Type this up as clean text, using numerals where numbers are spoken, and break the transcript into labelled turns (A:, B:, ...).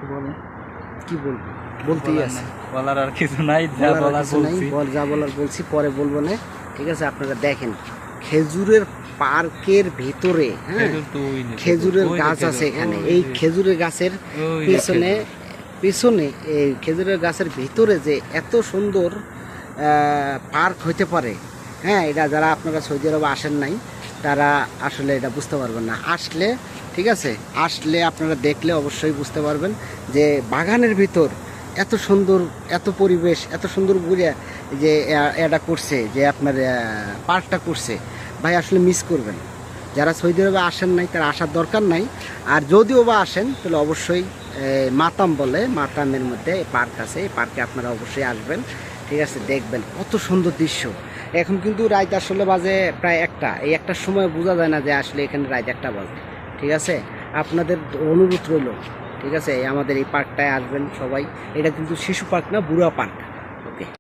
A: বলেন
B: কি বলবো, বলতেই আছে,
A: বলার আর কিছু নাই, যা বলার বলছি।
B: যা বলার বলছি, পরে বলবো না। ঠিক আছে, আপনারা দেখেন খেজুরের পার্কের ভিতরে, হ্যাঁ, খেজুরের গাছ আছে এখানে। এই খেজুরের গাছের পেছনে পেছনে এই খেজুরের গাছের ভিতরে যে এত সুন্দর পার্ক হইতে পারে, হ্যাঁ, এটা যারা আপনারা সৌদি আরবে আসেন নাই তারা আসলে এটা বুঝতে পারবেন না। আসলে, ঠিক আছে, আসলে আপনারা দেখলে অবশ্যই বুঝতে পারবেন যে বাগানের ভিতর এত সুন্দর, এত পরিবেশ, এত সুন্দর ঘুরে যে এটা করছে, যে আপনার পার্কটা করছে, ভাই আসলে মিস করবেন। যারা সৌদি আরবে আসেন নাই তারা আসার দরকার নাই। আর যদিও বা আসেন তাহলে অবশ্যই মাতাম বলে, মাতামের মধ্যে পার্ক আছে, এই পার্কে আপনারা অবশ্যই আসবেন। ঠিক আছে, দেখবেন কত সুন্দর দৃশ্য। এখন কিন্তু রাত আসলে বাজে প্রায় 1টা, এই 1টার সময় বোঝা যায় না যে আসলে এখানে রাত 1টা বাজে। ঠিক আছে, আপনাদের অনুরোধ রইল, ঠিক আছে, আমাদের এই পার্কটায় আসবেন সবাই। এটা কিন্তু শিশু পার্ক না, বুড়া পার্ক। ওকে।